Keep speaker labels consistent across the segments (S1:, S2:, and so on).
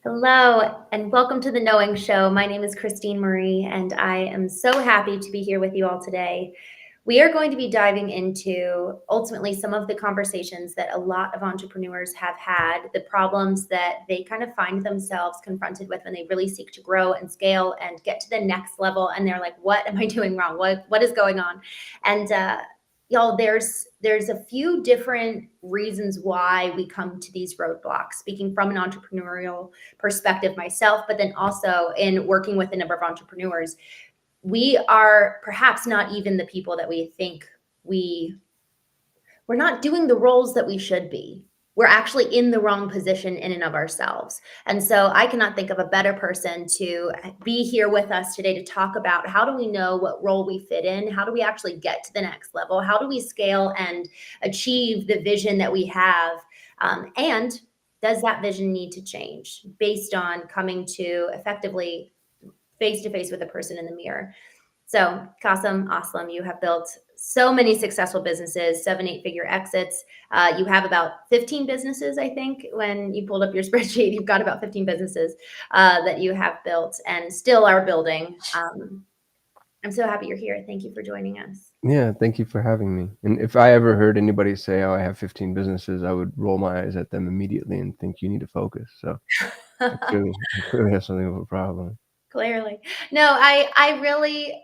S1: Hello, and welcome to the Knowing Show. My name is Christine Marie, and I am so happy to be here with you all today. We are going to be diving into ultimately some of the conversations that a lot of entrepreneurs have had, the problems that they kind of find themselves confronted with when they really seek to grow and scale and get to the next level. And they're like, "What am I doing wrong? What is going on?" And y'all, there's a few different reasons why we come to these roadblocks. Speaking from an entrepreneurial perspective myself, but then also in working with a number of entrepreneurs, we are perhaps not even the people that we think we're not doing the roles that we should be. We're actually in the wrong position in and of ourselves. And so I cannot think of a better person to be here with us today to talk about how do we know what role we fit in? How do we actually get to the next level? How do we scale and achieve the vision that we have? And does that vision need to change based on coming to effectively face to face with a person in the mirror? So, Kasim Aslam, you have built so many successful businesses, 7, 8 figure exits. You have about 15 businesses, I think. When you pulled up your spreadsheet, you've got about 15 businesses that you have built and still are building. I'm so happy you're here. Thank you for joining us.
S2: Yeah, thank you for having me. And if I ever heard anybody say, "Oh, I have 15 businesses," I would roll my eyes at them immediately and think you need to focus. So I clearly have something of a problem.
S1: Clearly. No, I really,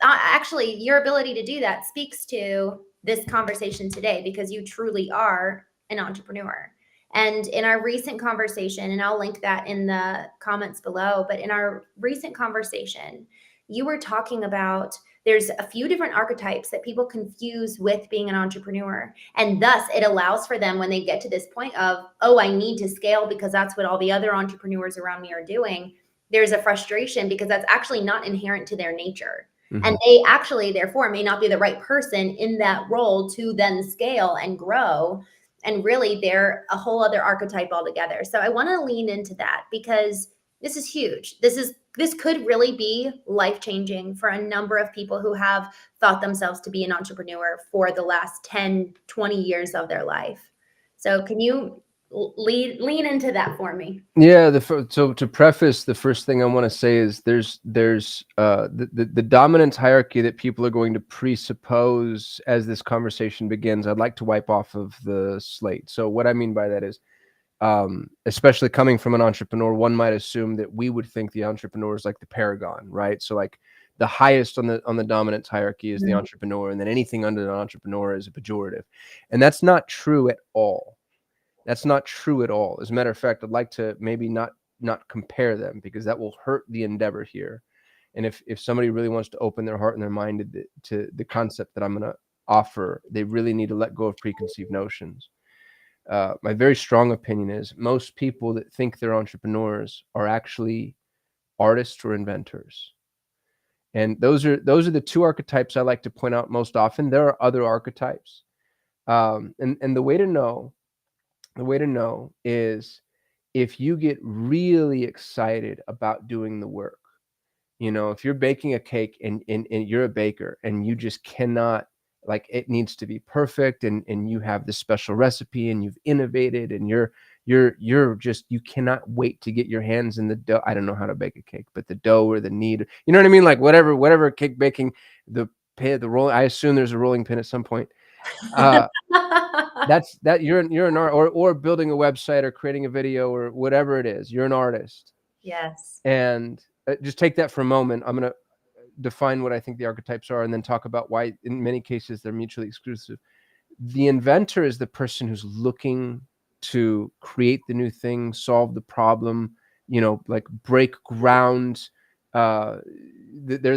S1: actually, your ability to do that speaks to this conversation today because you truly are an entrepreneur. And in our recent conversation, and I'll link that in the comments below, but in our recent conversation, you were talking about there's a few different archetypes that people confuse with being an entrepreneur. And thus, it allows for them when they get to this point of, oh, I need to scale because that's what all the other entrepreneurs around me are doing. There's a frustration because that's actually not inherent to their nature. And they actually, therefore, may not be the right person in that role to then scale and grow. And really, they're a whole other archetype altogether. So I want to lean into that because this is huge. This could really be life changing for a number of people who have thought themselves to be an entrepreneur for the last 10, 20 years of their life. So can you lean into that for me?
S2: Yeah, so to preface, the first thing I want to say is there's the dominance hierarchy that people are going to presuppose as this conversation begins. I'd like to wipe off of the slate. So what I mean by that is, especially coming from an entrepreneur, one might assume that we would think the entrepreneur is like the paragon, right? So like the highest on the dominance hierarchy is the entrepreneur, and then anything under the entrepreneur is a pejorative, and that's not true at all. That's not true at all. As a matter of fact, I'd like to maybe not compare them because that will hurt the endeavor here. And if somebody really wants to open their heart and their mind to the concept that I'm going to offer, they really need to let go of preconceived notions. My very strong opinion is most people that think they're entrepreneurs are actually artists or inventors. And those are the two archetypes I like to point out most often. There are other archetypes. And the way to know is if you get really excited about doing the work. If you're baking a cake and you're a baker and you just cannot, like, it needs to be perfect, and you have this special recipe and you've innovated and you're just, you cannot wait to get your hands in the dough. I don't know how to bake a cake, but the dough or the knead, you know what I mean? Like whatever cake baking, the roll, I assume there's a rolling pin at some point. Uh, you're an art, or building a website or creating a video or whatever it is. You're an artist.
S1: Yes.
S2: And just take that for a moment. I'm going to define what I think the archetypes are and then talk about why in many cases they're mutually exclusive. The inventor is the person who's looking to create the new thing, solve the problem, like break ground. They're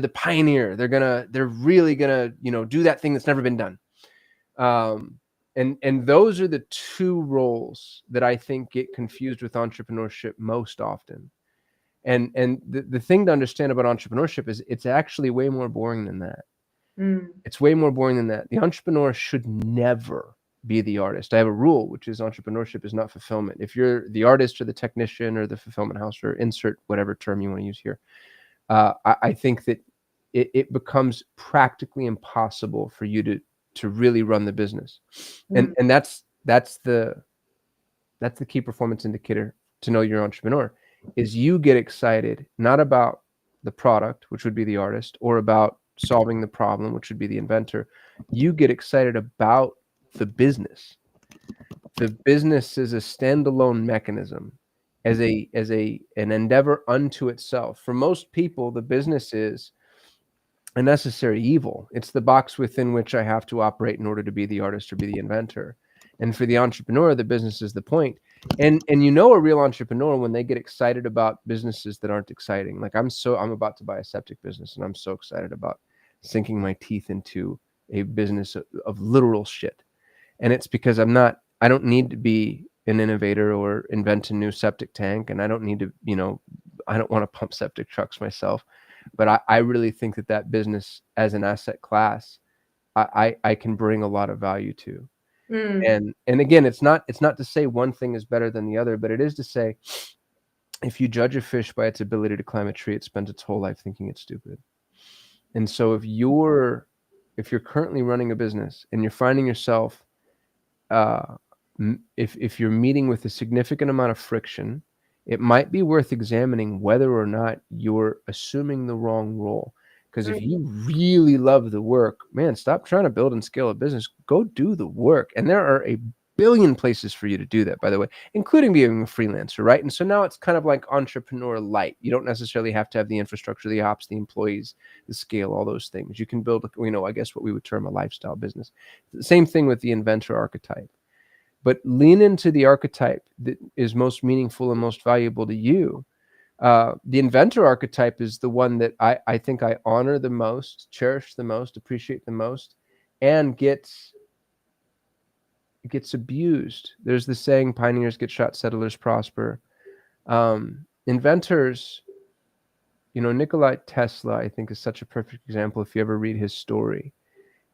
S2: the pioneer. They're really gonna do that thing that's never been done. And those are the two roles that I think get confused with entrepreneurship most often. And the thing to understand about entrepreneurship is it's actually way more boring than that. It's way more boring than that. The entrepreneur should never be the artist. I have a rule, which is entrepreneurship is not fulfillment. If you're the artist or the technician or the fulfillment house, or insert whatever term you want to use here, I think that it becomes practically impossible for you to really run the business. And that's the key performance indicator to know you're an entrepreneur. is you get excited not about the product, which would be the artist, or about solving the problem, which would be the inventor. You get excited about the business. The business is a standalone mechanism, as an endeavor unto itself. For most people, the business is a necessary evil. It's the box within which I have to operate in order to be the artist or be the inventor. And for the entrepreneur, the business is the point. And you know a real entrepreneur when they get excited about businesses that aren't exciting. Like I'm about to buy a septic business, and I'm so excited about sinking my teeth into a business of literal shit. And it's because I don't need to be an innovator or invent a new septic tank, and I don't need to, I don't want to pump septic trucks myself. But I really think that business as an asset class, I can bring a lot of value to.
S1: Mm,
S2: And again, it's not to say one thing is better than the other, but it is to say, if you judge a fish by its ability to climb a tree, it spends its whole life thinking it's stupid. And so if you're currently running a business and you're finding yourself, uh, if you're meeting with a significant amount of friction, it might be worth examining whether or not you're assuming the wrong role. Because if
S1: mm,
S2: you really love the work, man, stop trying to build and scale a business. Go do the work. And there are a billion places for you to do that, by the way, including being a freelancer, right? And so now it's kind of like entrepreneur light. You don't necessarily have to have the infrastructure, the ops, the employees, the scale, all those things. You can build, I guess what we would term a lifestyle business. The same thing with the inventor archetype. But lean into the archetype that is most meaningful and most valuable to you. The inventor archetype is the one that I think I honor the most, cherish the most, appreciate the most, and gets abused. There's the saying, pioneers get shot, settlers prosper. Inventors, Nikola Tesla, I think, is such a perfect example. If you ever read his story,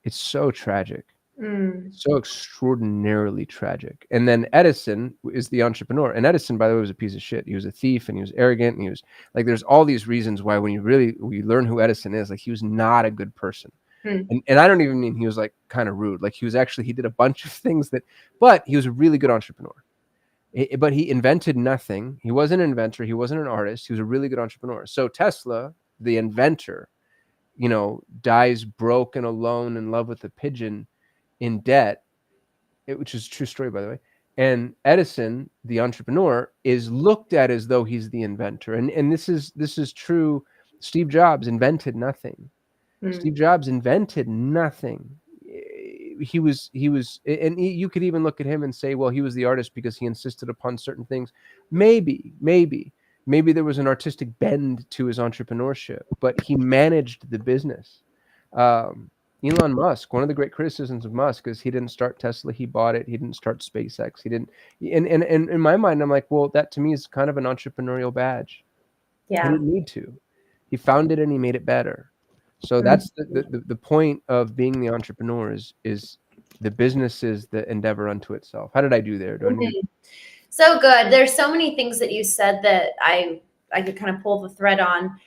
S2: it's so tragic.
S1: mm,
S2: So extraordinarily tragic. And then Edison is the entrepreneur. And Edison, by the way, was a piece of shit. He was a thief, and he was arrogant, and he was like, there's all these reasons why when you learn who Edison is, like he was not a good person.
S1: mm,
S2: And I don't even mean he was like kind of rude. Like he did a bunch of things but he was a really good entrepreneur. But he invented nothing. He wasn't an inventor. He wasn't an artist. He was a really good entrepreneur. So Tesla, the inventor, dies broke and alone in love with a pigeon in debt, which is a true story, by the way. And Edison, the entrepreneur, is looked at as though he's the inventor. And this is true. Steve Jobs invented nothing.
S1: mm.
S2: Steve Jobs invented nothing. And you could even look at him and say, well, he was the artist because he insisted upon certain things. Maybe there was an artistic bend to his entrepreneurship, but he managed the business. Elon Musk, one of the great criticisms of Musk is he didn't start Tesla, he bought it. He didn't start SpaceX. He didn't. And in my mind, I'm like, well, that to me is kind of an entrepreneurial badge. He
S1: Yeah.
S2: didn't need to. He found it and he made it better. So
S1: Mm,
S2: that's the point of being the entrepreneur is the business is the endeavor unto itself. How did I do there? Do I need to?
S1: mhm. So good. There's so many things that you said that I could kind of pull the thread on.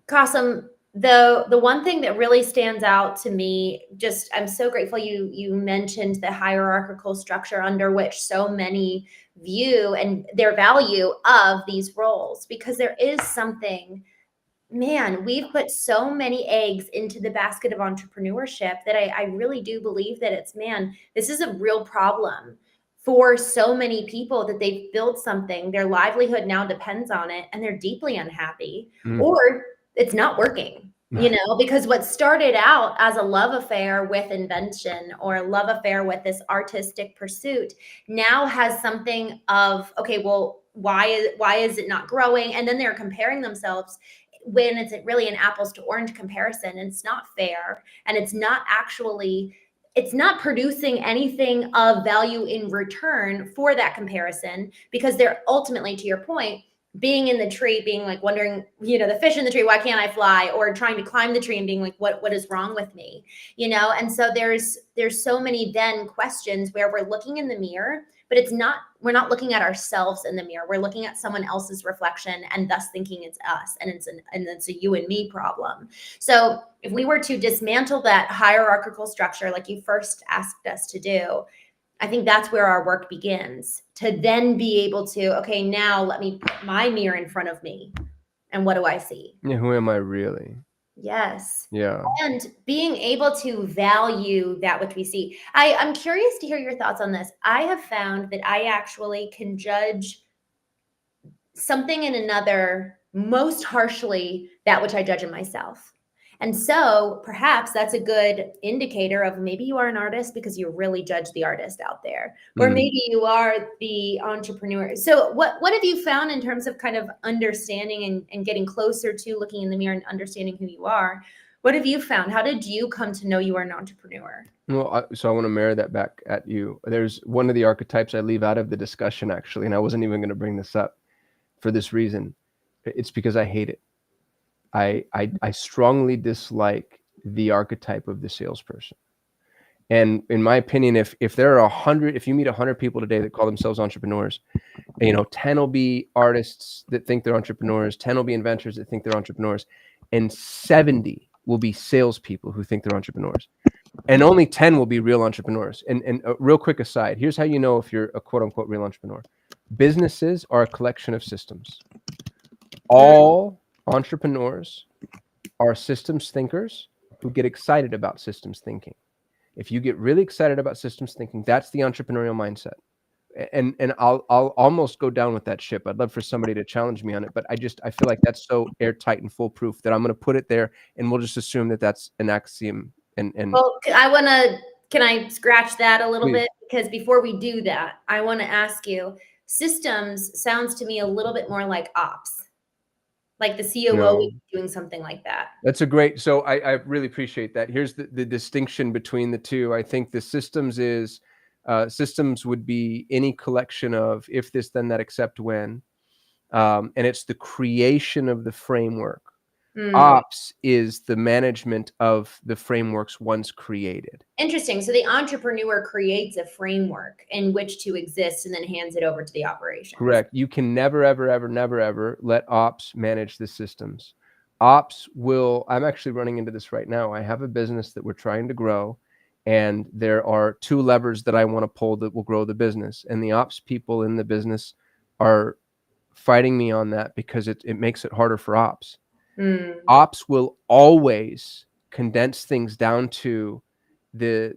S1: Kasim, the one thing that really stands out to me, just I'm so grateful you mentioned the hierarchical structure under which so many view and their value of these roles, because there is something, man, we've put so many eggs into the basket of entrepreneurship that I really do believe that it's, man, this is a real problem for so many people, that they've built something, their livelihood now depends on it, and they're deeply unhappy,
S2: Mm.
S1: or it's not working, because what started out as a love affair with invention or a love affair with this artistic pursuit now has something of, okay, well, why is it not growing? And then they're comparing themselves when it's really an apples to orange comparison, and it's not fair, and it's not producing anything of value in return for that comparison, because they're ultimately, to your point, being in the tree, being like wondering, the fish in the tree, why can't I fly? Or trying to climb the tree and being like, what is wrong with me? And so there's so many then questions where we're looking in the mirror, but we're not looking at ourselves in the mirror. We're looking at someone else's reflection and thus thinking it's us, and it's a you and me problem. So if we were to dismantle that hierarchical structure, like you first asked us to do, I think that's where our work begins, to then be able to, okay, now let me put my mirror in front of me. And what do I see?
S2: Yeah, who am I really?
S1: Yes.
S2: Yeah.
S1: And being able to value that which we see. I'm curious to hear your thoughts on this. I have found that I actually can judge something in another most harshly that which I judge in myself. And so perhaps that's a good indicator of maybe you are an artist because you really judge the artist out there, or maybe you are the entrepreneur. So what have you found in terms of kind of understanding and getting closer to looking in the mirror and understanding who you are? What have you found? How did you come to know you are an entrepreneur?
S2: Well, so I want to mirror that back at you. There's one of the archetypes I leave out of the discussion, actually, and I wasn't even going to bring this up for this reason. It's because I hate it. I strongly dislike the archetype of the salesperson. And in my opinion, if there are 100, if you meet 100 people today that call themselves entrepreneurs, 10 will be artists that think they're entrepreneurs, 10 will be inventors that think they're entrepreneurs, and 70 will be salespeople who think they're entrepreneurs. And only 10 will be real entrepreneurs. And a real quick aside, here's how you know if you're a quote unquote real entrepreneur. Businesses are a collection of systems. All entrepreneurs are systems thinkers who get excited about systems thinking. If you get really excited about systems thinking, that's the entrepreneurial mindset. And I'll almost go down with that ship. I'd love for somebody to challenge me on it, but I feel like that's so airtight and foolproof that I'm going to put it there, and we'll just assume that that's an axiom. And
S1: Well, can I scratch that a little
S2: please.
S1: bit? Because before we do that, I want to ask you, systems sounds to me a little bit more like ops, like the COO
S2: No,
S1: doing something like that.
S2: that's a great. So I really appreciate that. Here's the distinction between the two. I think the systems would be any collection of if this, then that, except when. And it's the creation of the framework. Ops is the management of the frameworks once created.
S1: Interesting. So the entrepreneur creates a framework in which to exist and then hands it over to the operations.
S2: Correct. You can never, ever, ever, never, ever let ops manage the systems. Ops will, I'm actually running into this right now. I have a business that we're trying to grow, and there are two levers that I want to pull that will grow the business. And the ops people in the business are fighting me on that because it makes it harder for ops. Ops will always condense things down to the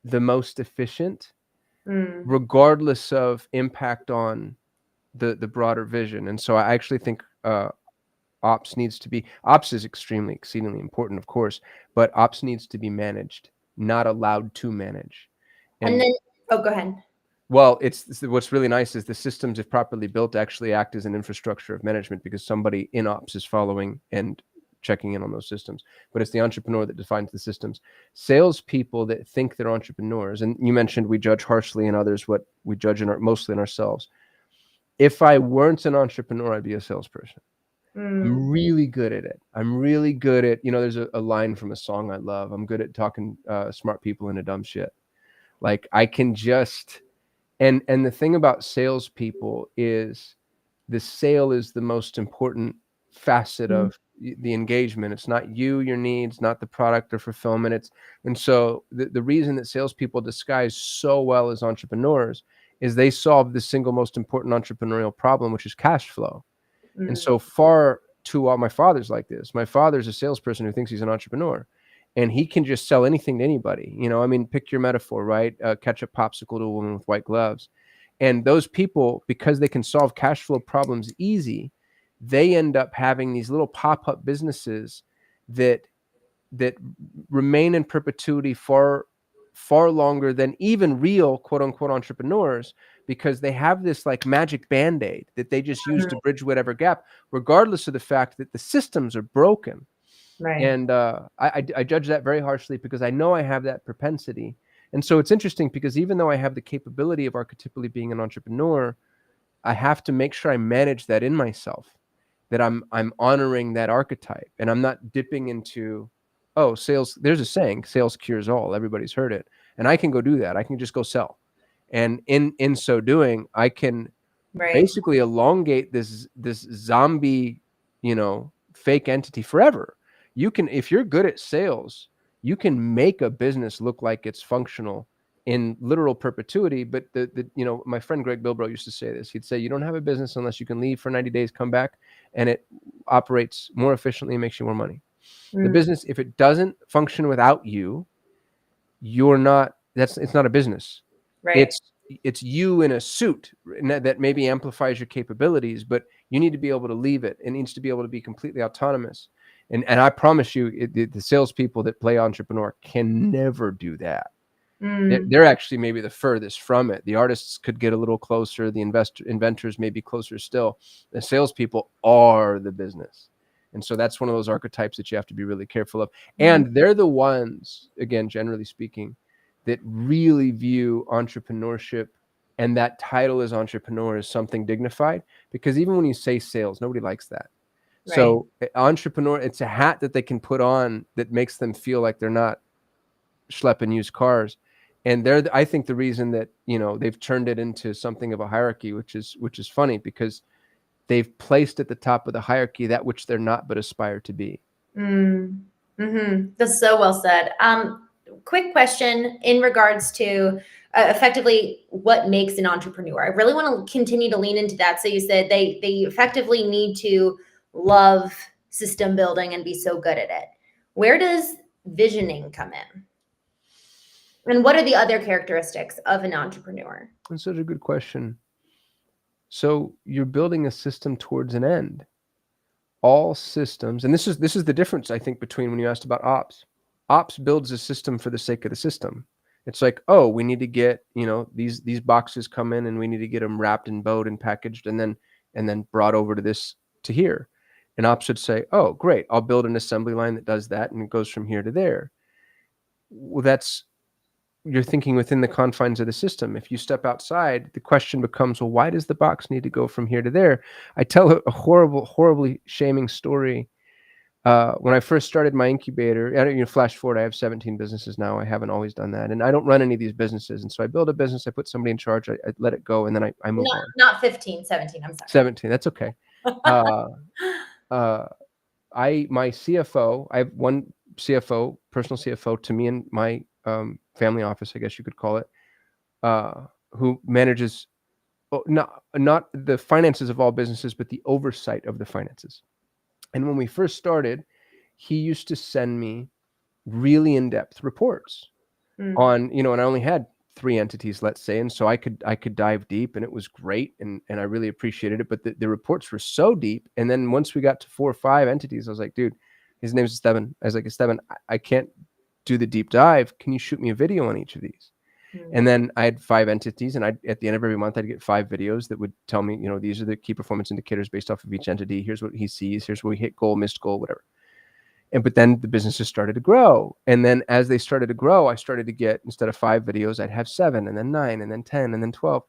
S2: most efficient, regardless of impact on the broader vision. And so I actually think ops is extremely, exceedingly important, of course, but ops needs to be managed, not allowed to manage.
S1: And then, oh, go ahead.
S2: Well, it's what's really nice is the systems, if properly built, actually act as an infrastructure of management because somebody in ops is following and checking in on those systems. But it's the entrepreneur that defines the systems. Salespeople that think they're entrepreneurs, and you mentioned we judge harshly in others what we judge mostly in ourselves. If I weren't an entrepreneur, I'd be a salesperson. I'm really good at it. I'm really good at, there's a line from a song I love. I'm good at talking smart people into dumb shit. Like I can just... And the thing about salespeople is the sale is the most important facet of the engagement. It's not you, your needs, not the product or fulfillment. And so the reason that salespeople disguise so well as entrepreneurs is they solve the single most important entrepreneurial problem, which is cash flow. And so far too all my father's like this. My father's a salesperson who thinks he's an entrepreneur. And he can just sell anything to anybody. Pick your metaphor, right? Ketchup popsicle to a woman with white gloves. And those people, because they can solve cash flow problems easy, they end up having these little pop-up businesses that remain in perpetuity far longer than even real quote unquote entrepreneurs, because they have this like magic band-aid that they just use to bridge whatever gap, regardless of the fact that the systems are broken.
S1: Right.
S2: And I judge that very harshly because I know I have that propensity. And so it's interesting because even though I have the capability of archetypally being an entrepreneur, I have to make sure I manage that in myself, that I'm honoring that archetype, and I'm not dipping into, sales. There's a saying, sales cures all. Everybody's heard it. And I can go do that. I can just go sell. And in so doing, I can basically elongate this zombie, fake entity forever. You can, if you're good at sales, you can make a business look like it's functional in literal perpetuity, but my friend Greg Bilbro used to say this. He'd say, you don't have a business unless you can leave for 90 days, come back, and it operates more efficiently and makes you more money. The business, if it doesn't function without you, it's not a business.
S1: Right.
S2: It's you in a suit that maybe amplifies your capabilities, but you need to be able to leave it. It needs to be able to be completely autonomous. And I promise you, the salespeople that play entrepreneur can never do that. They're actually maybe the furthest from it. The artists could get a little closer. The inventors may be closer still. The salespeople are the business. And so that's one of those archetypes that you have to be really careful of. And they're the ones, again, generally speaking, that really view entrepreneurship and that title as entrepreneur as something dignified. Because even when you say sales, nobody likes that.
S1: Right.
S2: So entrepreneur, it's a hat that they can put on that makes them feel like they're not schlepping used cars. And I think the reason that, they've turned it into something of a hierarchy, which is funny, because they've placed at the top of the hierarchy that which they're not but aspire to be.
S1: That's so well said. Quick question in regards to effectively what makes an entrepreneur. I really want to continue to lean into that. So you said they effectively need to love system building and be so good at it. Where does visioning come in? And what are the other characteristics of an entrepreneur?
S2: That's such a good question. So you're building a system towards an end. All systems, and this is the difference, I think, between when you asked about ops. Ops builds a system for the sake of the system. It's like, oh, we need to get, these boxes come in and we need to get them wrapped and bowed and packaged and then brought over to here. And ops would say, oh, great, I'll build an assembly line that does that and it goes from here to there. Well, you're thinking within the confines of the system. If you step outside, the question becomes, well, why does the box need to go from here to there? I tell a horribly shaming story. When I first started my incubator, flash forward, I have 17 businesses now. I haven't always done that. And I don't run any of these businesses. And so I build a business, I put somebody in charge, I let it go, and then I move on.
S1: Not 15, 17, I'm sorry.
S2: 17, that's okay. My CFO, I have one CFO, personal CFO to me and my family office, I guess you could call it, who manages not the finances of all businesses, but the oversight of the finances. And when we first started, he used to send me really in-depth reports on, and I only had 3 entities, let's say, and so I could dive deep, and it was great, and I really appreciated it. But the reports were so deep, and then once we got to 4 or 5 entities, I was like, dude, his name's Esteban. I was like, Esteban, I can't do the deep dive. Can you shoot me a video on each of these? And then I had 5 entities, and at the end of every month, I'd get 5 videos that would tell me, these are the key performance indicators based off of each entity. Here's what he sees. Here's where we hit goal, missed goal, whatever. But then the businesses started to grow. And then as they started to grow, I started to get, instead of 5 videos, I'd have 7 and then 9 and then 10 and then 12.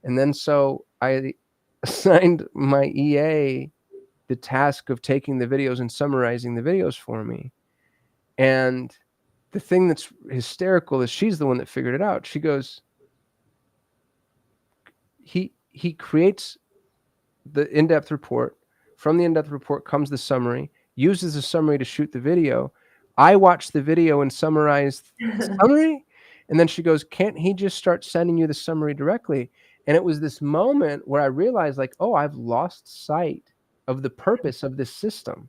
S2: And then so I assigned my EA the task of taking the videos and summarizing the videos for me. And the thing that's hysterical is she's the one that figured it out. She goes, he creates the in-depth report. From the in-depth report comes the summary, uses the summary to shoot the video. I watch the video and summarize the summary. And then she goes, can't he just start sending you the summary directly? And it was this moment where I realized, like, oh, I've lost sight of the purpose of this system.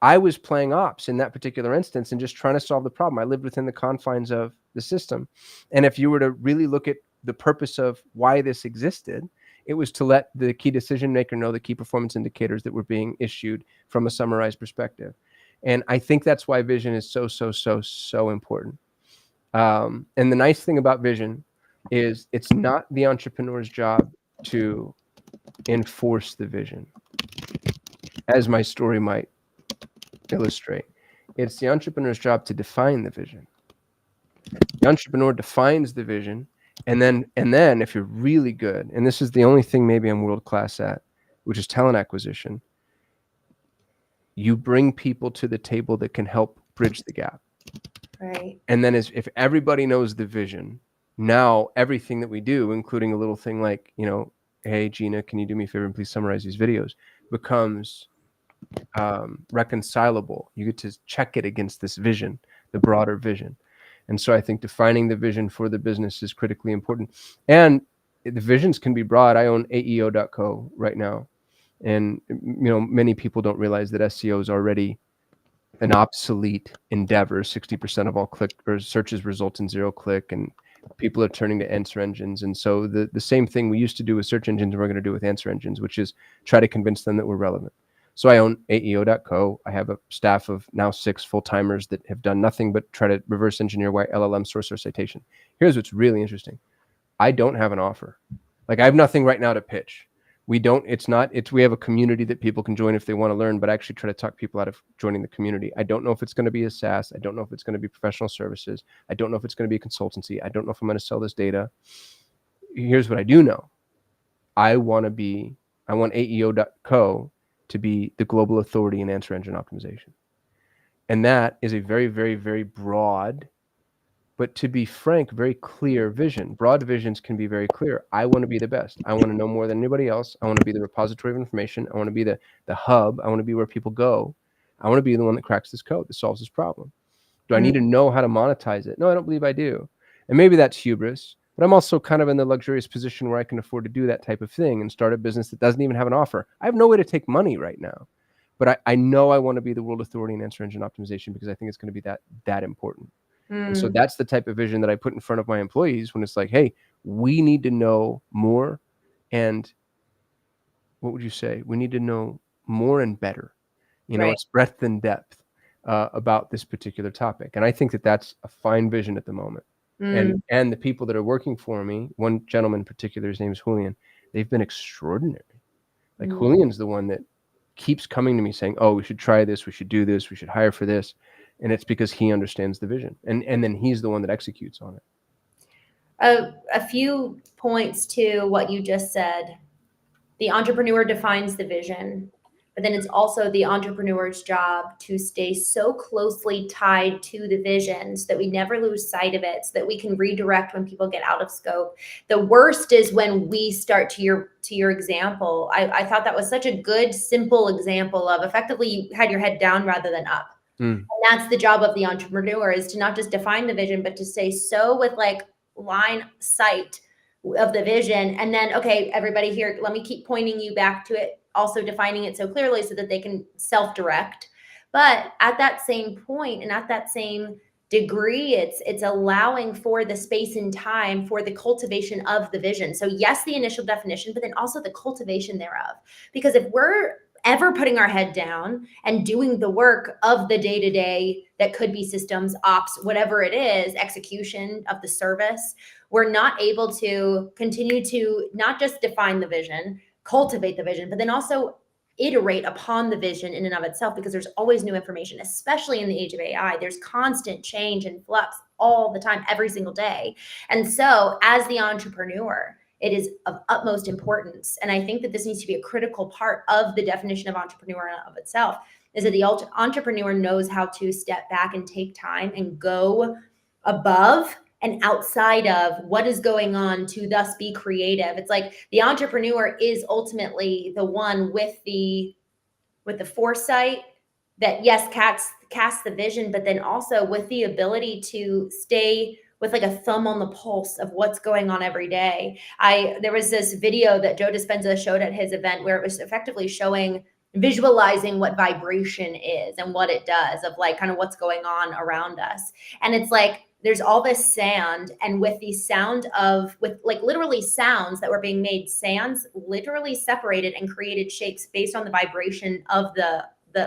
S2: I was playing ops in that particular instance and just trying to solve the problem. I lived within the confines of the system. And if you were to really look at the purpose of why this existed, it was to let the key decision maker know the key performance indicators that were being issued from a summarized perspective. And I think that's why vision is so important. And the nice thing about vision is it's not the entrepreneur's job to enforce the vision, as my story might illustrate. It's the entrepreneur's job to define the vision. The entrepreneur defines the vision, and then if you're really good, and this is the only thing maybe I'm world class at, which is talent acquisition, you bring people to the table that can help bridge the gap.
S1: Right.
S2: And then if everybody knows the vision, now everything that we do, including a little thing like, hey, Gina, can you do me a favor and please summarize these videos, becomes reconcilable. You get to check it against this vision, the broader vision. And so I think defining the vision for the business is critically important. And the visions can be broad. I own AEO.co right now. And many people don't realize that SEO is already an obsolete endeavor. 60% of all click or searches result in 0 click, and people are turning to answer engines. And so the same thing we used to do with search engines, we're going to do with answer engines, which is try to convince them that we're relevant. So I own AEO.co. I have a staff of now 6 full-timers that have done nothing but try to reverse engineer why LLM source or citation. Here's what's really interesting. I don't have an offer. Like, I have nothing right now to pitch. We have a community that people can join if they want to learn, but I actually try to talk people out of joining the community. I don't know if it's going to be a SaaS. I don't know if it's going to be professional services. I don't know if it's going to be a consultancy. I don't know if I'm going to sell this data. Here's what I do know. I want AEO.co to be the global authority in answer engine optimization. And that is a very, very, very broad, but to be frank, very clear vision. Broad visions can be very clear. I want to be the best. I want to know more than anybody else. I want to be the repository of information. I want to be the hub. I want to be where people go. I want to be the one that cracks this code, that solves this problem. Do I need to know how to monetize it? No, I don't believe I do. And maybe that's hubris, but I'm also kind of in the luxurious position where I can afford to do that type of thing and start a business that doesn't even have an offer. I have no way to take money right now, but I know I want to be the world authority in answer engine optimization because I think it's going to be that important. And so that's the type of vision that I put in front of my employees when it's like, hey, we need to know more. And what would you say? We need to know more and better.
S1: Right.
S2: It's breadth and depth about this particular topic. And I think that that's a fine vision at the moment. And the people that are working for me, one gentleman in particular, his name is Julian, they've been extraordinary. Like, Julian's the one that keeps coming to me saying, oh, we should try this, we should do this, we should hire for this. And it's because he understands the vision. And then he's the one that executes on it.
S1: A few points to what you just said. The entrepreneur defines the vision, but then it's also the entrepreneur's job to stay so closely tied to the vision so that we never lose sight of it, so that we can redirect when people get out of scope. The worst is when we start, to your example. I thought that was such a good, simple example of effectively you had your head down rather than up. And that's the job of the entrepreneur, is to not just define the vision, but to stay so with like line sight of the vision. And then, okay, everybody here, let me keep pointing you back to it, also defining it so clearly so that they can self-direct. But at that same point and at that same degree, it's allowing for the space and time for the cultivation of the vision. So yes, the initial definition, but then also the cultivation thereof. Because if we're ever putting our head down and doing the work of the day-to-day, that could be systems, ops, whatever it is, execution of the service, we're not able to continue to not just define the vision, cultivate the vision, but then also iterate upon the vision in and of itself, because there's always new information, especially in the age of AI. There's constant change and flux all the time, every single day. And so as the entrepreneur, it is of utmost importance. And I think that this needs to be a critical part of the definition of entrepreneur of itself, is that the entrepreneur knows how to step back and take time and go above and outside of what is going on to thus be creative. It's like the entrepreneur is ultimately the one with the foresight that, yes, cast the vision, but then also with the ability to stay with like a thumb on the pulse of what's going on every day. There was this video that Joe Dispenza showed at his event where it was effectively visualizing what vibration is and what it does, of like kind of what's going on around us. And it's like, there's all this sand, and with the sound with like literally sounds that were being made, sands literally separated and created shapes based on the vibration of the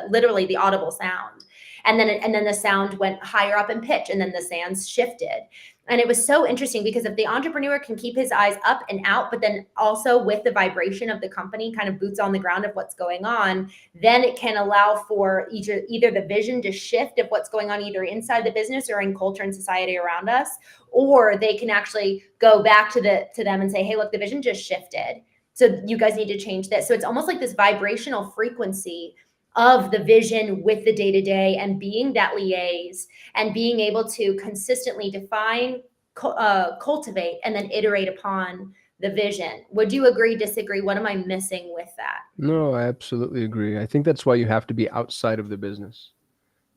S1: literally the audible sound. And then the sound went higher up in pitch, and then the sands shifted. And it was so interesting because if the entrepreneur can keep his eyes up and out, but then also with the vibration of the company, kind of boots on the ground of what's going on, then it can allow for either the vision to shift of what's going on either inside the business or in culture and society around us, or they can actually go back to them and say, hey, look, the vision just shifted, so you guys need to change this. So it's almost like this vibrational frequency of the vision with the day-to-day, and being that liaise and being able to consistently define, cultivate, and then iterate upon the vision. Would you agree, disagree? What am I missing with that?
S2: No, I absolutely agree. I think that's why you have to be outside of the business.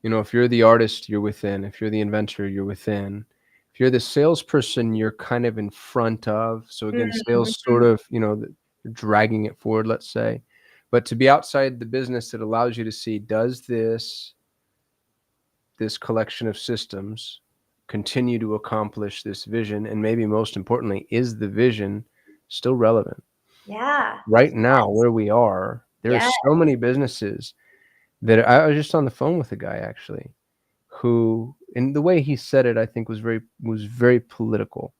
S2: If you're the artist, you're within. If you're the inventor, you're within. If you're the salesperson, you're kind of in front of. So again, sales sort
S1: Mhm.
S2: of, dragging it forward, let's say. But to be outside the business, it allows you to see, does this collection of systems continue to accomplish this vision? And maybe most importantly, is the vision still relevant?
S1: Yeah.
S2: Right now, where we are, there are
S1: Yeah.
S2: so many businesses that I was just on the phone with a guy actually who, and the way he said it, I think was very political.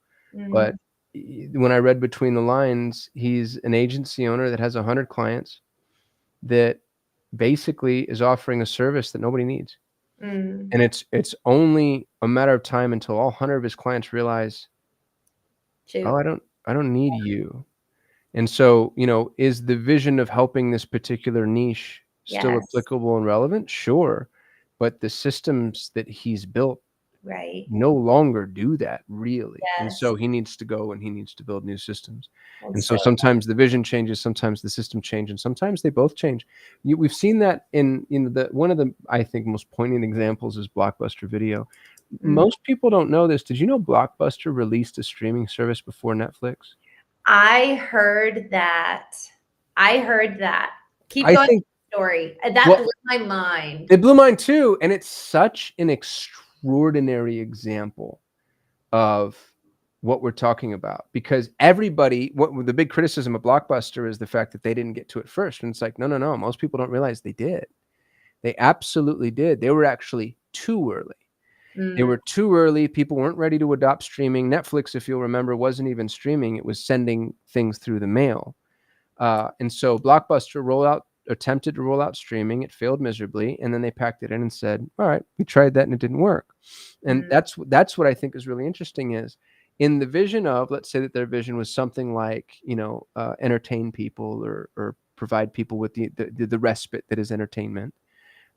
S2: But
S1: Mm,
S2: when I read between the lines, he's an agency owner that has 100 clients that basically is offering a service that nobody needs.
S1: mm,
S2: And it's only a matter of time until all 100 of his clients realize, oh,
S1: shoot.
S2: I don't need you. And so, is the vision of helping this particular niche still
S1: Yes.
S2: applicable and relevant? Sure. But the systems that he's built
S1: Right.
S2: no longer do that really. And
S1: Yes.
S2: so he needs to go and he needs to build new systems. And
S1: That's
S2: so
S1: so.
S2: sometimes the vision changes, sometimes the system changes, and sometimes they both change. We've seen that in the one of the, I think, most poignant examples is Blockbuster Video.
S1: Mm.
S2: Most people don't know this. Did you know Blockbuster released a streaming service before Netflix?
S1: I heard that. I heard that. Keep
S2: I
S1: going with
S2: think,
S1: the story. That
S2: well,
S1: blew my mind.
S2: it blew mine too, and it's such an extraordinary example of what we're talking about, because what the big criticism of Blockbuster is the fact that they didn't get to it first. And it's like, no, no, no. Most people don't realize they did. They absolutely did. They were actually too early. They
S1: Mm,
S2: were too early. People weren't ready to adopt streaming. Netflix, if you'll remember, wasn't even streaming. It was sending things through the mail. And so Blockbuster attempted to roll out streaming. It failed miserably. And then they packed it in and said, all right, we tried that and it didn't work. And
S1: mm,
S2: that's what I think is really interesting is in the vision of, let's say that their vision was something like, entertain people or provide people with the respite that is entertainment.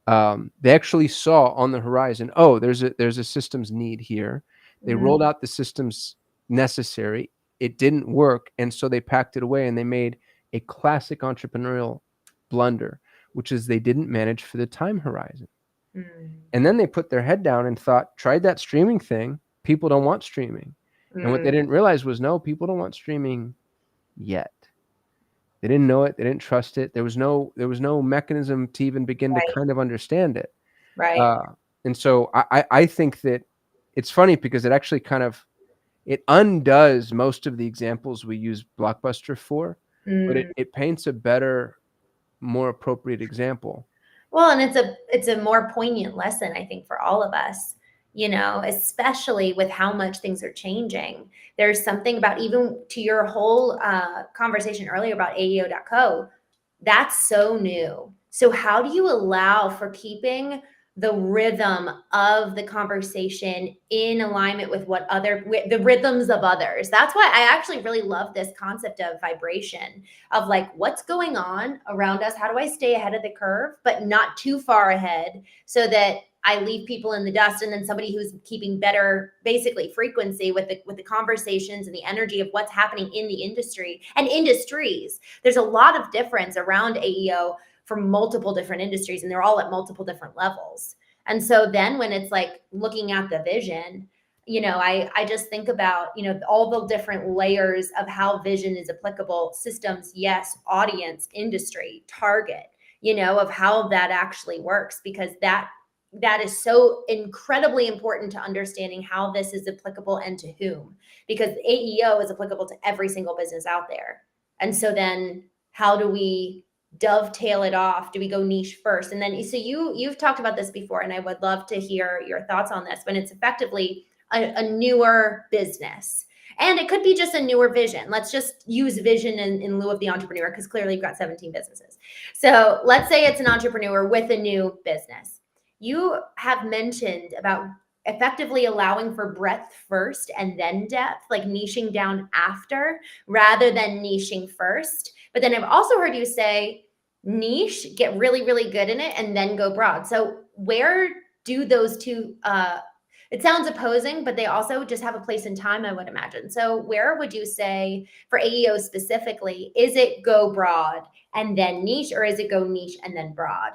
S2: They actually saw on the horizon, oh, there's a systems need here. They
S1: mm,
S2: rolled out the systems necessary. It didn't work, and so they packed it away and they made a classic entrepreneurial blunder, which is they didn't manage for the time horizon.
S1: mm,
S2: And then they put their head down and thought, tried that streaming thing. People don't want streaming. And what they
S1: mm.
S2: didn't realize was, no, people don't want streaming yet. They didn't know it. They didn't trust it. There was no mechanism to even begin to
S1: Right.
S2: kind of understand it.
S1: Right.
S2: Uh, and so I think that it's funny because it actually kind of it undoes most of the examples we use Blockbuster for, but it,
S1: Mm.
S2: it paints a better, more appropriate example.
S1: Well, and it's a more poignant lesson, I think, for all of us, especially with how much things are changing. There's something about, even to your whole conversation earlier about AEO.co, that's so new. So how do you allow for keeping the rhythm of the conversation in alignment with with the rhythms of others? That's why I actually really love this concept of vibration, of like what's going on around us. How do I stay ahead of the curve, but not too far ahead so that I leave people in the dust, and then somebody who's keeping better, basically, frequency with the conversations and the energy of what's happening in the industry and industries. There's a lot of difference around AEO from multiple different industries, and they're all at multiple different levels. And so then when it's like looking at the vision, I just think about, all the different layers of how vision is applicable. Systems, yes. Audience, industry, target, of how that actually works, because that is so incredibly important to understanding how this is applicable and to whom, because AEO is applicable to every single business out there. And so then how do we dovetail it off? Do we go niche first? And then, so you've talked about this before, and I would love to hear your thoughts on this. When it's effectively a newer business, and it could be just a newer vision. Let's just use vision in lieu of the entrepreneur, because clearly you've got 17 businesses. So let's say it's an entrepreneur with a new business. You have mentioned about effectively allowing for breadth first and then depth, like niching down after rather than niching first. But then I've also heard you say niche, get really, really good in it, and then go broad. So where do those two It sounds opposing, but they also just have a place in time, I would imagine. So where would you say for AEO specifically, is it go broad and then niche, or is it go niche and then broad?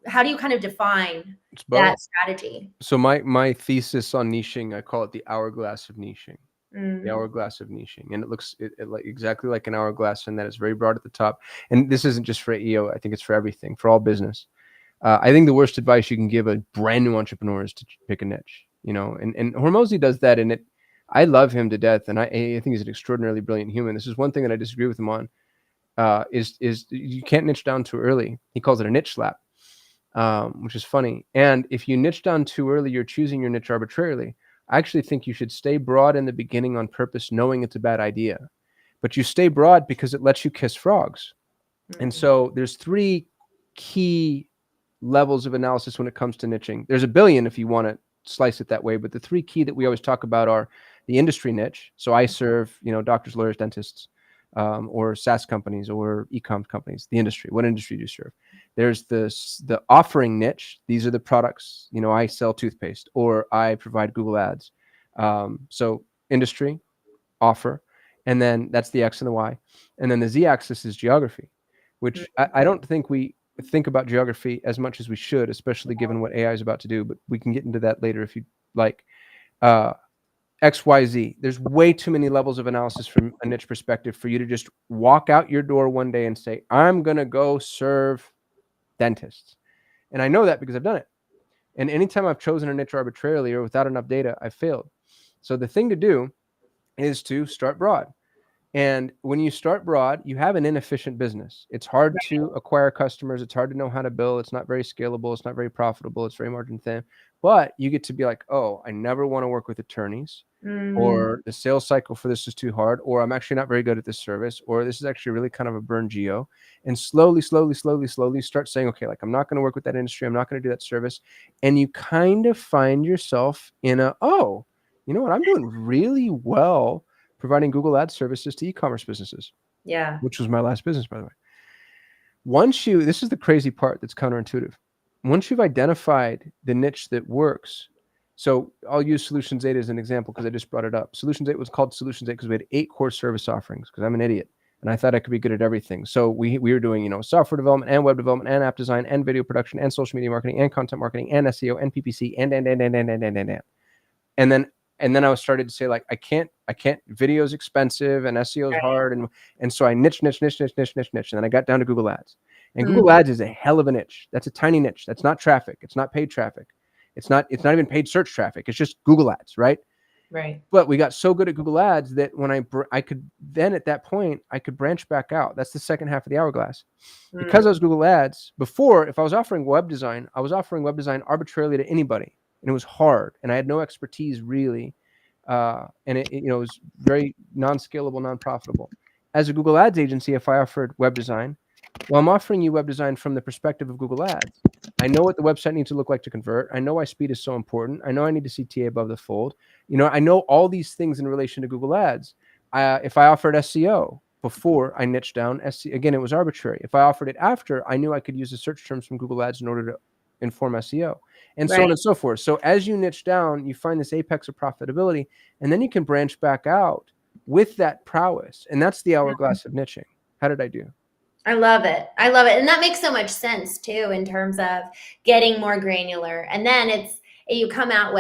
S1: How do you kind of define
S2: It's
S1: that
S2: both.
S1: strategy?
S2: So my thesis on niching, I call it the hourglass of niching. The
S1: Mm,
S2: hourglass of niching, and it looks like exactly like an hourglass in that it's very broad at the top. And this isn't just for AEO. I think it's for everything, for all business. I think the worst advice you can give a brand new entrepreneur is to pick a niche, and Hormozy does that. And I love him to death. And I think he's an extraordinarily brilliant human. This is one thing that I disagree with him on, is you can't niche down too early. He calls it a niche slap, which is funny. And if you niche down too early, you're choosing your niche arbitrarily. I actually think you should stay broad in the beginning on purpose, knowing it's a bad idea. But you stay broad because it lets you kiss frogs. And
S1: mm,
S2: so there's three key levels of analysis when it comes to niching. There's a billion if you want to slice it that way, but the three key that we always talk about are the industry niche. So I serve, doctors, lawyers, dentists, or SaaS companies or e-com companies. The industry. What industry do you serve? There's the offering niche. These are the products. I sell toothpaste or I provide Google Ads. So industry, offer, and then that's the X and the Y. And then the Z axis is geography, which I don't think we think about geography as much as we should, especially given what AI is about to do, but we can get into that later if you like. XYZ, there's way too many levels of analysis from a niche perspective for you to just walk out your door one day and say, I'm going to go serve dentists. And I know that because I've done it. And anytime I've chosen a niche arbitrarily or without enough data, I've failed. So the thing to do is to start broad. And when you start broad, you have an inefficient business. It's hard to acquire customers. It's hard to know how to bill. It's not very scalable. It's not very profitable. It's very margin thin. But you get to be like, oh, I never want to work with attorneys,
S1: mm,
S2: or the sales cycle for this is too hard, or I'm actually not very good at this service, or this is actually really kind of a burn geo. And slowly start saying, okay, like I'm not going to work with that industry. I'm not going to do that service. And you kind of find yourself in oh, you know what? I'm doing really well providing Google Ads services to e-commerce businesses,
S1: yeah.
S2: which was my last business, by the way. This is the crazy part that's counterintuitive. Once you've identified the niche that works, so I'll use Solutions 8 as an example because I just brought it up. Solutions 8 was called Solutions 8 because we had 8 core service offerings because I'm an idiot and I thought I could be good at everything. So we were doing, software development and web development and app design and video production and social media marketing and content marketing and SEO and PPC and then I was started to say like I can't video is expensive and SEO is hard and so I niche and then I got down to Google Ads. And
S1: Mm,
S2: Google Ads is a hell of a niche. That's a tiny niche. That's not traffic. It's not paid traffic. It's not even paid search traffic. It's just Google Ads, right?
S1: right.
S2: But we got so good at Google Ads that when I could then at that point I could branch back out. That's the second half of the hourglass. Because I was Google Ads, before if I was offering web design, I was offering web design arbitrarily to anybody. And it was hard. And I had no expertise really. And it was very non-scalable, non-profitable. As a Google Ads agency, if I offered web design, well, I'm offering you web design from the perspective of Google Ads. I know what the website needs to look like to convert. I know why speed is so important. I know I need to see TA above the fold. I know all these things in relation to Google Ads. If I offered SEO before I niched down, again, it was arbitrary. If I offered it after, I knew I could use the search terms from Google Ads in order to inform SEO, and so on and so forth. So as you niche down, you find this apex of profitability, and then you can branch back out with that prowess. And that's the hourglass of niching. How did I do?
S1: I love it. I love it. And that makes so much sense too, in terms of getting more granular. And then you come out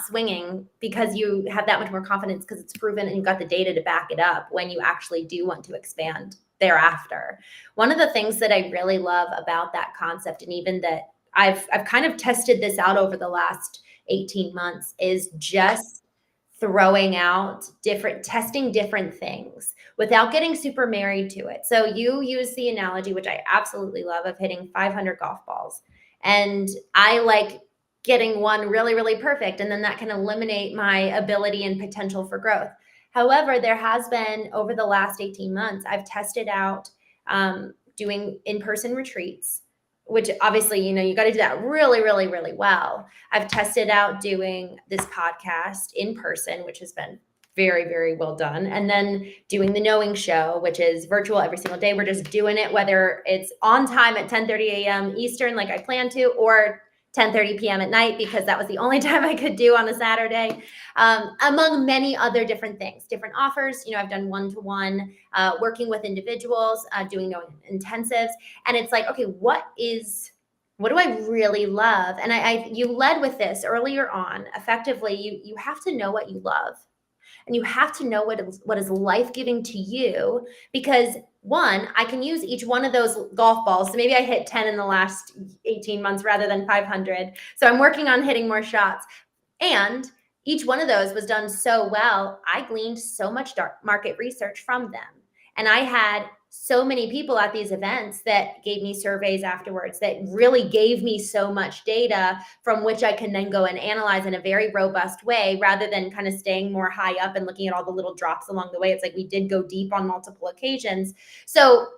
S1: swinging because you have that much more confidence because it's proven and you've got the data to back it up when you actually do want to expand thereafter. One of the things that I really love about that concept, and even that I've kind of tested this out over the last 18 months, is just throwing out testing different things without getting super married to it. So you use the analogy, which I absolutely love, of hitting 500 golf balls. And I like getting one really, really perfect. And then that can eliminate my ability and potential for growth. However, there has been over the last 18 months, I've tested out doing in-person retreats, which obviously, you got to do that really, really, really well. I've tested out doing this podcast in person, which has been very, very well done. And then doing the Knowing Show, which is virtual every single day. We're just doing it, whether it's on time at 10:30 a.m. Eastern, like I plan to, or 10:30 p.m. at night because that was the only time I could do on a Saturday, among many other different things, different offers. I've done one-to-one, working with individuals, doing intensives. And it's like, okay, what do I really love? And you led with this earlier on. Effectively, you have to know what you love. And you have to know what is life-giving to you, because one, I can use each one of those golf balls. So maybe I hit 10 in the last 18 months rather than 500. So I'm working on hitting more shots. And each one of those was done so well, I gleaned so much market research from them. And I had so many people at these events that gave me surveys afterwards that really gave me so much data from which I can then go and analyze in a very robust way, rather than kind of staying more high up and looking at all the little drops along the way. It's like we did go deep on multiple occasions. So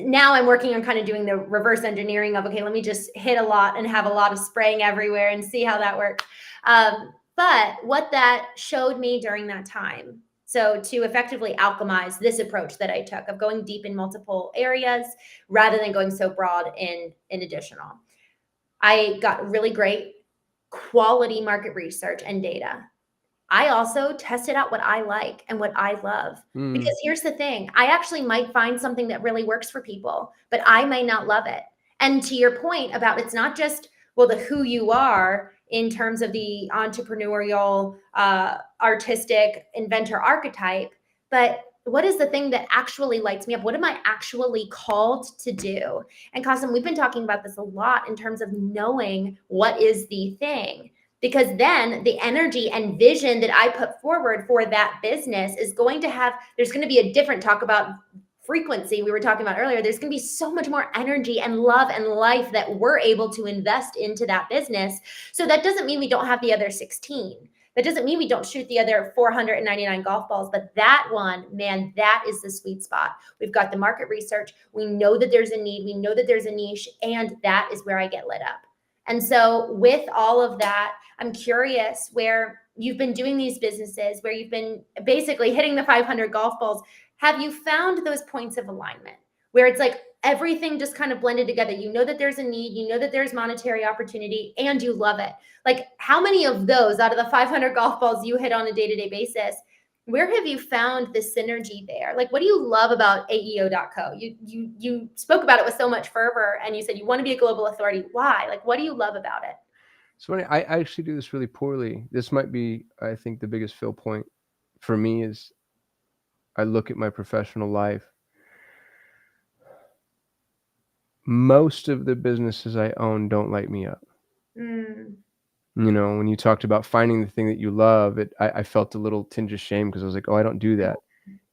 S1: now I'm working on kind of doing the reverse engineering of, okay, let me just hit a lot and have a lot of spraying everywhere and see how that works. But what that showed me during that time, so to effectively alchemize this approach that I took of going deep in multiple areas rather than going so broad in additional, I got really great quality market research and data. I also tested out what I like and what I love. Because here's the thing, I actually might find something that really works for people, but I may not love it. And to your point about, it's not just, well, the who you are in terms of the entrepreneurial, artistic inventor archetype, but what is the thing that actually lights me up? What am I actually called to do? And Kasim, we've been talking about this a lot in terms of knowing what is the thing. Because then the energy and vision that I put forward for that business is going to have, there's going to be a different talk about frequency we were talking about earlier. There's going to be so much more energy and love and life that we're able to invest into that business. So that doesn't mean we don't have the other 16. That doesn't mean we don't shoot the other 499 golf balls, but that one, man, that is the sweet spot. We've got the market research. We know that there's a need. We know that there's a niche, and that is where I get lit up. And so with all of that, I'm curious, where you've been doing these businesses, where you've been basically hitting the 500 golf balls, have you found those points of alignment where it's like everything just kind of blended together? You know that there's a need, you know that there's monetary opportunity, and you love it. Like, how many of those out of the 500 golf balls you hit on a day-to-day basis, where have you found the synergy there? Like, what do you love about AEO.co? You spoke about it with so much fervor, and you said you want to be a global authority. Why? Like, what do you love about it?
S2: So I actually do this really poorly. This might be, I think, the biggest fail point for me is I look at my professional life. Most of the businesses I own don't light me up. When you talked about finding the thing that you love, I felt a little tinge of shame because I was like, oh, I don't do that.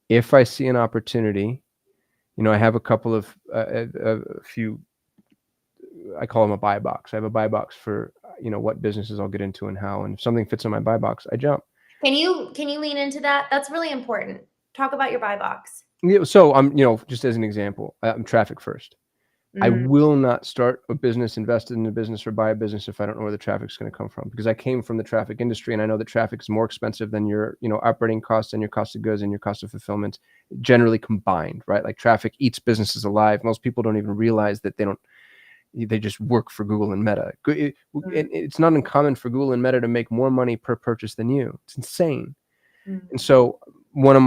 S2: If I see an opportunity, I have a couple of a few, I call them a buy box. I have a buy box for, what businesses I'll get into and how. And if something fits in my buy box, I jump.
S1: Can you lean into that? That's really important. Talk about your buy box.
S2: Yeah, so I'm, just as an example, I'm traffic first. I will not start a business, invest in a business, or buy a business if I don't know where the traffic's going to come from, because I came from the traffic industry and I know that traffic is more expensive than your, operating costs and your cost of goods and your cost of fulfillment generally combined, right? Like, traffic eats businesses alive. Most people don't even realize that they just work for Google and Meta. It's not uncommon for Google and Meta to make more money per purchase than you. It's insane. And so one of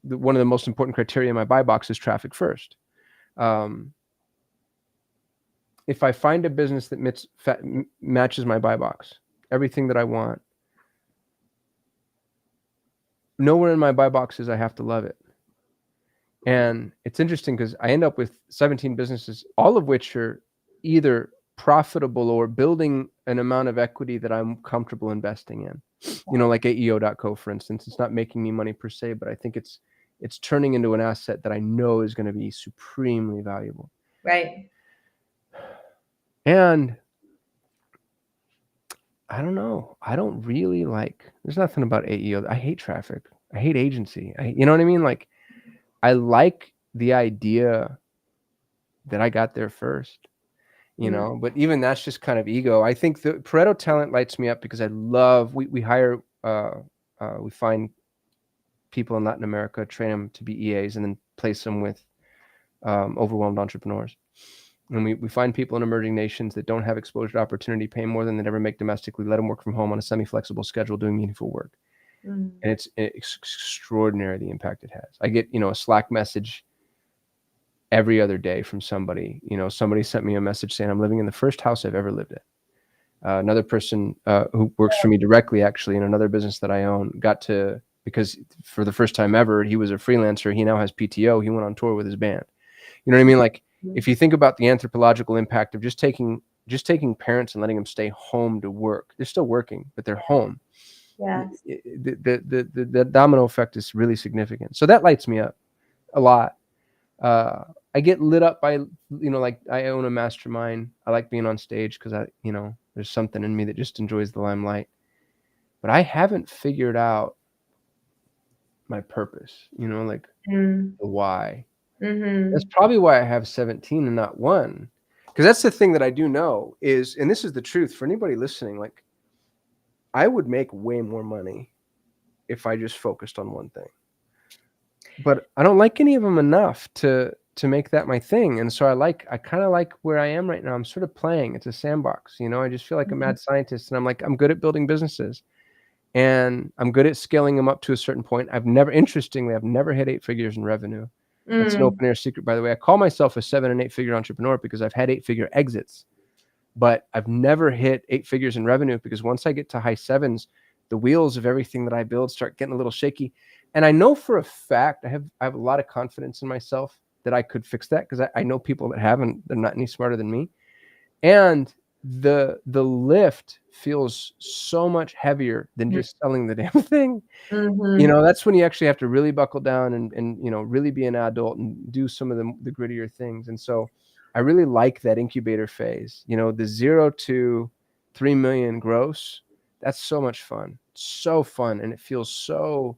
S2: the most important criteria in my buy box is traffic first. If I find a business that matches my buy box, everything that I want, nowhere in my buy boxes I have to love it. And it's interesting because I end up with 17 businesses, all of which are either profitable or building an amount of equity that I'm comfortable investing in. Like AEO.co, for instance. It's not making me money per se, but I think it's turning into an asset that I know is going to be supremely valuable.
S1: Right.
S2: And I don't know. I don't really there's nothing about AEO. I hate traffic. I hate agency. You know what I mean? Like, I like the idea that I got there first, but even that's just kind of ego. I think the Pareto talent lights me up because I love, we hire, we find people in Latin America, train them to be EAs, and then place them with overwhelmed entrepreneurs. And we find people in emerging nations that don't have exposure to opportunity, pay more than they'd ever make domestically, let them work from home on a semi-flexible schedule, doing meaningful work.
S1: Mm.
S2: And it's extraordinary the impact it has. I get, a Slack message every other day from somebody. Somebody sent me a message saying, I'm living in the first house I've ever lived in. Another person who works for me directly, actually, in another business that I own, because for the first time ever, he was a freelancer. He now has PTO. He went on tour with his band. You know what I mean? Like, if you think about the anthropological impact of just taking parents and letting them stay home to work, they're still working, but they're home.
S1: Yes.
S2: The domino effect is really significant. So that lights me up a lot. I get lit up by, like, I own a mastermind. I like being on stage because there's something in me that just enjoys the limelight. But I haven't figured out my purpose, like the why.
S1: Mm-hmm.
S2: That's probably why I have 17 and not 1. Because that's the thing that I do know is, and this is the truth for anybody listening, like, I would make way more money if I just focused on one thing. But I don't like any of them enough to make that my thing. And so I kind of like where I am right now. I'm sort of playing. It's a sandbox, I just feel like a mad scientist, and I'm good at building businesses, and I'm good at scaling them up to a certain point. I've never hit 8 figures in revenue. That's an open air secret, by the way. I call myself a 7 and 8 figure entrepreneur because I've had 8 figure exits, but I've never hit 8 figures in revenue, because once I get to high 7s, the wheels of everything that I build start getting a little shaky. And I know for a fact, I have a lot of confidence in myself that I could fix that, because I know people that haven't. They're not any smarter than me. And the lift feels so much heavier than just selling the damn thing.
S1: Mm-hmm.
S2: That's when you actually have to really buckle down and really be an adult and do some of the grittier things. And so I really like that incubator phase, the 0 to 3 million gross. That's so much fun. So fun. And it feels so.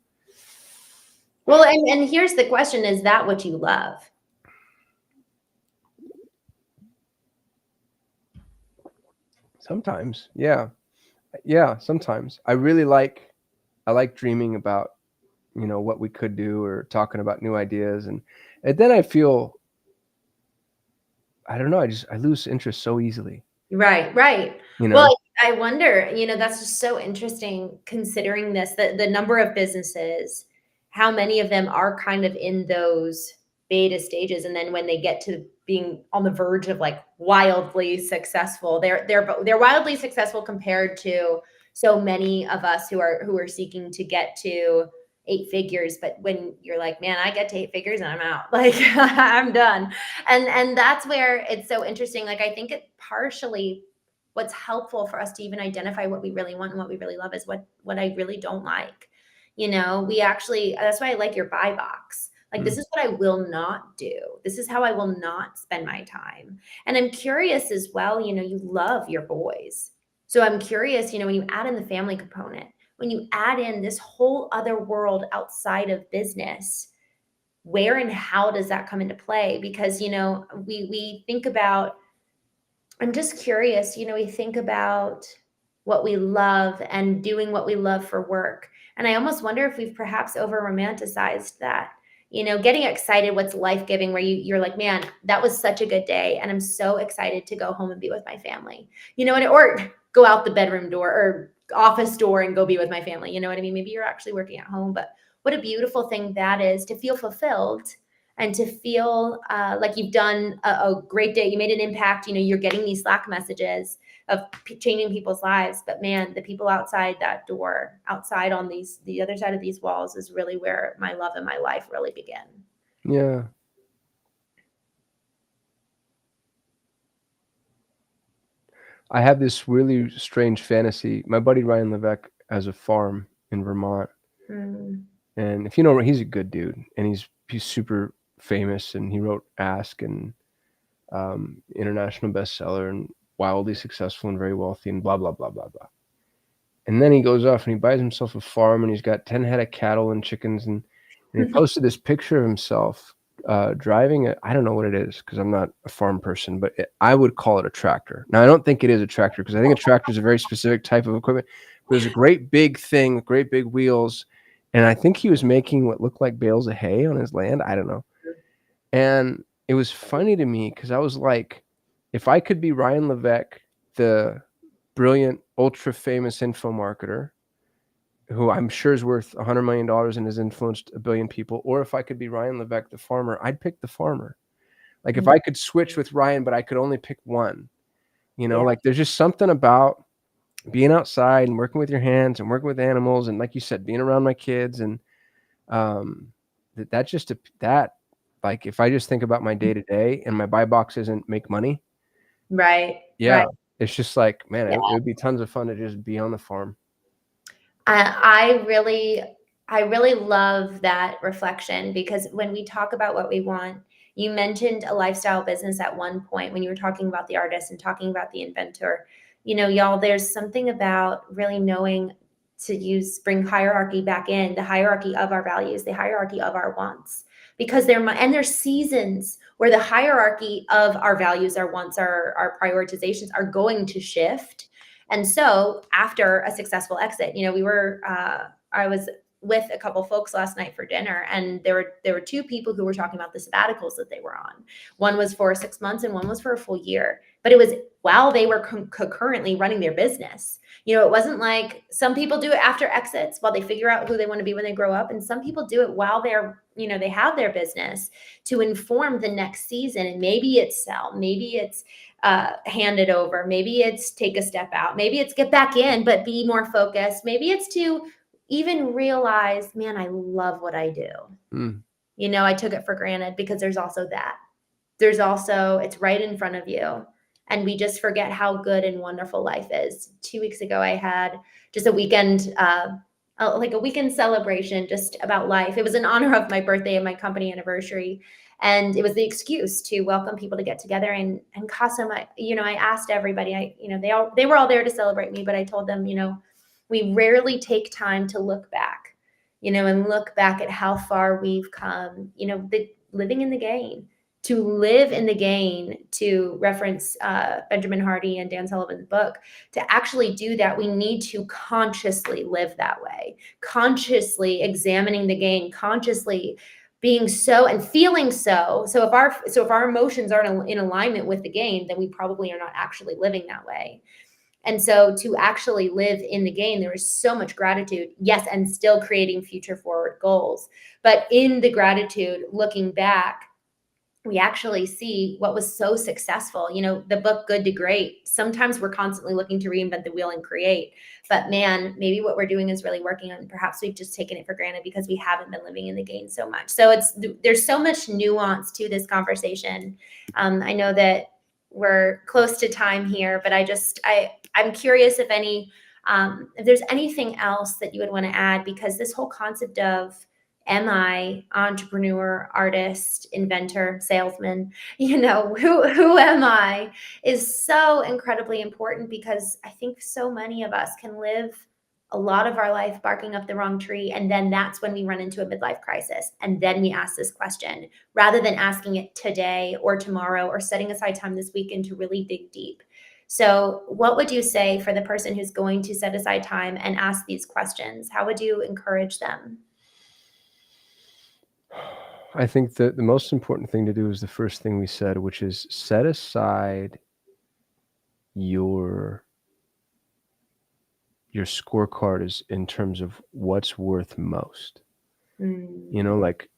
S1: Well, and here's the question: is that what you love?
S2: Sometimes, yeah, sometimes I like dreaming about, what we could do, or talking about new ideas, and then I feel, I don't know, I lose interest so easily.
S1: Right.
S2: You know,
S1: Well, I wonder, that's just so interesting, considering the number of businesses, how many of them are kind of in those beta stages, and then when they get to being on the verge of like wildly successful, they're wildly successful compared to so many of us who are seeking to get to 8 figures. But when you're like, man, I get to 8 figures and I'm out, like I'm done. And that's where it's so interesting. Like, I think it partially, what's helpful for us to even identify what we really want and what we really love is what I really don't like. We actually, that's why I like your buy box. Like, this is what I will not do. This is how I will not spend my time. And I'm curious as well, you love your boys. So I'm curious, when you add in the family component, when you add in this whole other world outside of business, where and how does that come into play? Because, we think about, I'm just curious, we think about what we love and doing what we love for work. And I almost wonder if we've perhaps over romanticized that, getting excited, what's life giving, where you're like, man, that was such a good day. And I'm so excited to go home and be with my family, or go out the bedroom door or office door and go be with my family. You know what I mean? Maybe you're actually working at home, but what a beautiful thing that is, to feel fulfilled and to feel like you've done a great day. You made an impact. You're getting these Slack messages of changing people's lives. But man, the people outside that door, outside on the other side of these walls, is really where my love and my life really begin.
S2: yeah. I have this really strange fantasy. My buddy Ryan Levesque has a farm in Vermont.
S1: Mm.
S2: And if you know, he's a good dude, and he's super famous, and he wrote Ask, and international bestseller, and wildly successful and very wealthy, and blah blah blah blah blah. And then he goes off and he buys himself a farm, and he's got 10 head of cattle and chickens, and he posted this picture of himself driving I don't know what it is, because I'm not a farm person, but I would call it a tractor. Now, I don't think it is a tractor, because I think a tractor is a very specific type of equipment. But there's a great big thing with great big wheels, and I think he was making what looked like bales of hay on his land. I don't know. And it was funny to me, because I was like, if I could be Ryan Levesque, the brilliant, ultra famous info marketer, who I'm sure is worth $100 million and has influenced a billion people, or if I could be Ryan Levesque, the farmer, I'd pick the farmer. Like if
S1: Mm,
S2: I could switch with Ryan, but I could only pick one,
S1: yeah.
S2: like there's just something about being outside and working with your hands and working with animals. And like you said, being around my kids and that like if I just think about my day to day and my buy box isn't make money,
S1: Right.
S2: yeah,
S1: Right.
S2: it's just like, man,
S1: Yeah.
S2: it would be tons of fun to just be on the farm.
S1: I really love that reflection, because when we talk about what we want, you mentioned a lifestyle business at one point when you were talking about the artist and talking about the inventor. Y'all, there's something about really knowing to bring hierarchy back in, the hierarchy of our values, the hierarchy of our wants, because there's seasons where the hierarchy of our values, our wants, our prioritizations are going to shift. And so after a successful exit, I was with a couple folks last night for dinner, and there were two people who were talking about the sabbaticals that they were on. One was for 6 months and one was for a full year, but it was while they were concurrently running their business. It wasn't like some people do it after exits while they figure out who they want to be when they grow up, and some people do it while they have their business to inform the next season. And maybe it's sell, maybe it's hand it over, maybe it's take a step out, maybe it's get back in but be more focused, maybe it's to even realize, man, I love what I do.
S2: Mm.
S1: I took it for granted, because there's also that. There's also, it's right in front of you. And we just forget how good and wonderful life is. 2 weeks ago, I had just a weekend, like a weekend celebration just about life. It was in honor of my birthday and my company anniversary. And it was the excuse to welcome people to get together. And Kasim, I asked everybody, they were all there to celebrate me, but I told them, we rarely take time to look back, and look back at how far we've come, living in the game. To live in the gain, to reference Benjamin Hardy and Dan Sullivan's book, to actually do that, we need to consciously live that way, consciously examining the gain, consciously being so and feeling so. So if our emotions aren't in alignment with the gain, then we probably are not actually living that way. And so to actually live in the gain, there is so much gratitude, yes, and still creating future forward goals. But in the gratitude, looking back, we actually see what was so successful. The book Good to Great, sometimes we're constantly looking to reinvent the wheel and create, but man, maybe what we're doing is really working, and perhaps we've just taken it for granted because we haven't been living in the gain so much. So there's so much nuance to this conversation. I know that we're close to time here, but I'm curious if there's anything else that you would want to add, because this whole concept of am I entrepreneur, artist, inventor, salesman, who am I, is so incredibly important, because I think so many of us can live a lot of our life barking up the wrong tree. And then that's when we run into a midlife crisis. And then we ask this question rather than asking it today or tomorrow or setting aside time this weekend to really dig deep. So what would you say for the person who's going to set aside time and ask these questions? How would you encourage them?
S2: I think that the most important thing to do is the first thing we said, which is set aside your scorecard is in terms of what's worth most.
S1: Mm.
S2: Like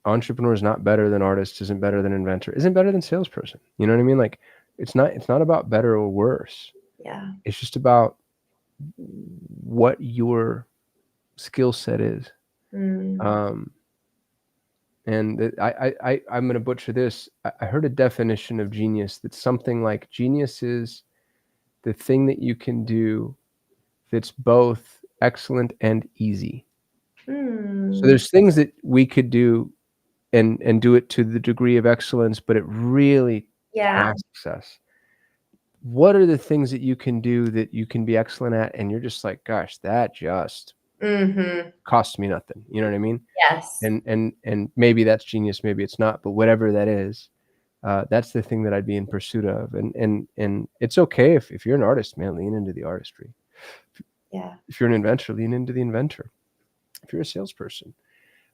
S2: entrepreneur is not better than artist, isn't better than inventor, isn't better than salesperson. You know what I mean? Like it's not about better or worse.
S1: Yeah.
S2: It's just about what your skill set is.
S1: Mm.
S2: And I'm going to butcher this. I heard a definition of genius that's something like genius is the thing that you can do that's both excellent and easy. So
S1: Mm.
S2: there's things that we could do and do it to the degree of excellence, but it really
S1: Yeah.
S2: tasks us. What are the things that you can do that you can be excellent at and you're just like, gosh, that just
S1: Mhm.
S2: costs me nothing. You know what I mean?
S1: Yes.
S2: And maybe that's genius, maybe it's not, but whatever that is, that's the thing that I'd be in pursuit of. And it's okay if you're an artist, man, lean into the artistry.
S1: Yeah.
S2: If you're an inventor, lean into the inventor. If you're a salesperson,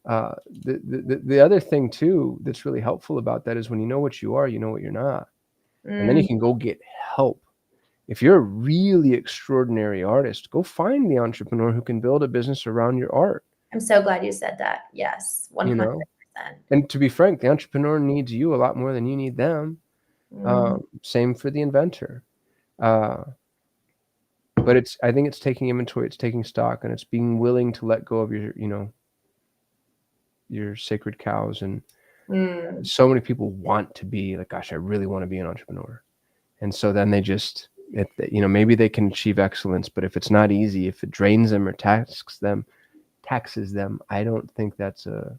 S2: the other thing too that's really helpful about that is when you know what you are, you know what you're not. and then you can go get help. If you're a really extraordinary artist, go find the entrepreneur who can build a business around your art.
S1: I'm so glad you said that. Yes, 100%.
S2: You know, and to be frank, the entrepreneur needs you a lot more than you need them. Same for the inventor. But I think it's taking inventory, it's taking stock, and it's being willing to let go of your sacred cows. And so many people want to be like, gosh, I really want to be an entrepreneur. And so then they just, maybe they can achieve excellence, but if it's not easy, if it drains them or taxes them, I don't think that's a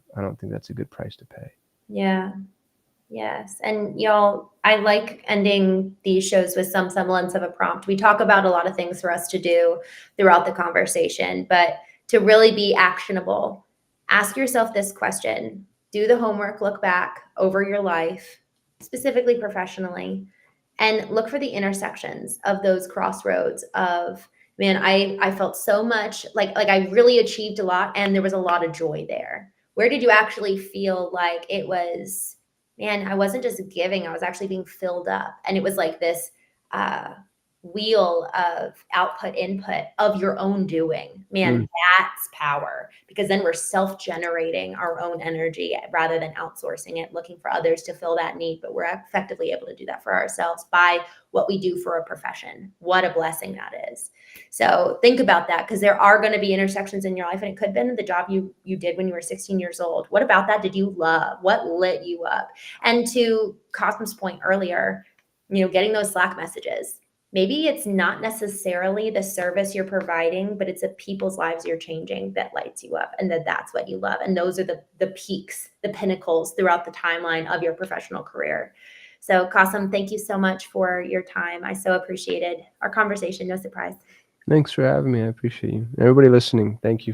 S2: good price to pay.
S1: Yeah. Yes. And y'all, I like ending these shows with some semblance of a prompt. We talk about a lot of things for us to do throughout the conversation, but to really be actionable, ask yourself this question. Do the homework, look back over your life, specifically professionally, and look for the intersections of those crossroads of, man, I felt so much like I really achieved a lot and there was a lot of joy there. Where did you actually feel like it was, man, I wasn't just giving, I was actually being filled up. And it was like this wheel of output, input of your own doing. Man, that's power, because then we're self-generating our own energy rather than outsourcing it, looking for others to fill that need. But we're effectively able to do that for ourselves by what we do for a profession. What a blessing that is. So think about that, because there are going to be intersections in your life, and it could have been the job you did when you were 16 years old. What about that did you love? What lit you up? And to Kasim's point earlier, getting those Slack messages. Maybe it's not necessarily the service you're providing, but it's the people's lives you're changing that lights you up, and that's what you love. And those are the peaks, the pinnacles throughout the timeline of your professional career. So Kasim, thank you so much for your time. I so appreciated our conversation. No surprise.
S2: Thanks for having me. I appreciate you. Everybody listening, thank you